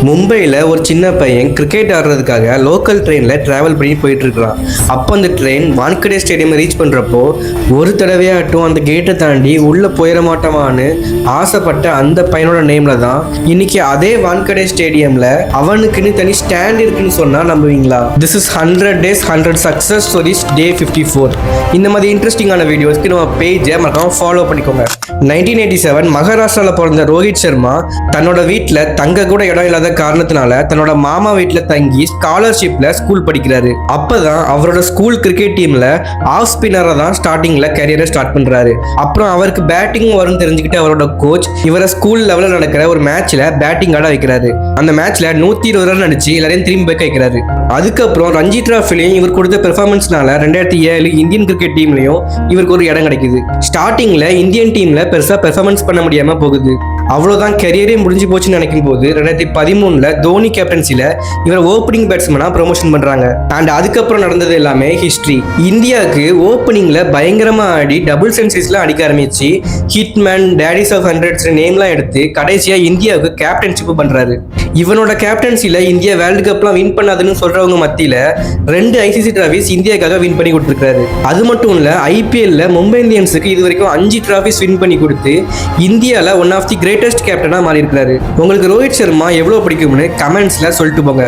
மும்பையில் ஒரு சின்ன பையன் கிரிக்கெட் ஆடுறதுக்காக லோக்கல் ட்ரெயினில் ட்ராவல் பண்ணி போயிட்டுருக்கான். அப்போ அந்த ட்ரெயின் வான்கடே ஸ்டேடியம் ரீச் பண்ணுறப்போ ஒரு தடவையாட்டும் அந்த கேட்டை தாண்டி உள்ளே போயிட மாட்டோமான்னு ஆசைப்பட்ட அந்த பையனோட நேமில் தான் இன்னைக்கு அதே வான்கடே ஸ்டேடியமில் அவனுக்குன்னு தனி ஸ்டாண்ட் இருக்குன்னு சொன்னால் நம்புவீங்களா? This is 100 days 100 success stories day 54. இந்த மாதிரி இன்ட்ரெஸ்டிங்கான வீடியோஸ்க்கு நம்ம பேஜை மறக்காம ஃபாலோ பண்ணிக்கோங்க. 1987 மகாராஷ்டிராவில் பிறந்த ரோஹித் சர்மா தன்னோட வீட்டில் தங்க கூட இடம் இல்லாத காரணத்தினால தன்னோட மாமா வீட்டில் தங்கி ஸ்காலர்ஷிப்ல ஸ்கூல் படிக்கிறாரு. அப்பதான் அவரோட ஸ்கூல் கிரிக்கெட் டீம்ல ஆஃப் ஸ்பின்னரா தான் ஸ்டார்டிங்ல கேரியரை ஸ்டார்ட் பண்றாரு. அப்புறம் அவருக்கு பேட்டிங் வரும்னு தெரிஞ்சுக்கிட்டு அவரோட கோச் இவரை ஸ்கூல் லெவலில் நடக்கிற ஒரு மேட்ச்ல பேட்டிங் ஆட வைக்கிறாரு. அந்த மேட்ச்ல 120 ரன் அடிச்சு எல்லாரையும் திரும்பி போய் வைக்கிறாரு. அதுக்கப்புறம் ரஞ்சி டிராஃபிலையும் இவர் கொடுத்த பெர்ஃபார்மன்ஸ்னால 2007 இந்தியன் கிரிக்கெட் டீம்லயும் இவருக்கு ஒரு இடம் கிடைக்குது. ஸ்டார்டிங்ல இந்தியன் டீம்ல பெருசா பெர்ஃபார்மன்ஸ் பண்ண முடியாம போகுது. அவ்வளவுதான் கெரியரே முடிஞ்சு போச்சுன்னு நினைக்கும் போது 2013 தோனி கேப்டன்சில இவர் ஓப்பனிங் பேட்ஸ்மேனா ப்ரொமோஷன் பண்றாங்க. அண்ட் அதுக்கப்புறம் நடந்தது எல்லாமே ஹிஸ்டரி. இந்தியாவுக்கு ஓப்பனிங்ல பயங்கரமா ஆடி டபுள் சென்ச்சுரிஸ்ல அடிக்க ஆரம்பிச்சு ஹிட்மேன், டேடிஸ் ஆஃப் ஹண்ட்ரட்ஸ் நேம்லாம் எடுத்து கடைசியா இந்தியாவுக்கு கேப்டன்ஷிப் பண்றாரு. இவனோட கேப்டன்சில இந்தியா வேர்ல்டு கப்லாம் வின் பண்ணாதுன்னு சொல்றவங்க மத்தியில 2 ஐசிசி டிராஃபிஸ் இந்தியாவுக்காக வின் பண்ணி கொடுத்துருக்காரு. அது மட்டும் இல்ல ஐபிஎல்ல மும்பை இந்தியன்ஸுக்கு இது வரைக்கும் 5 டிராஃபிஸ் வின் பண்ணி கொடுத்து இந்தியாவில் ஒன் ஆஃப் தி கிரேட்டஸ்ட் கேப்டனா மாறி இருக்காரு. உங்களுக்கு ரோஹித் சர்மா எவ்வளவு பிடிக்கும்னு கமெண்ட்ஸ்ல சொல்லிட்டு போங்க.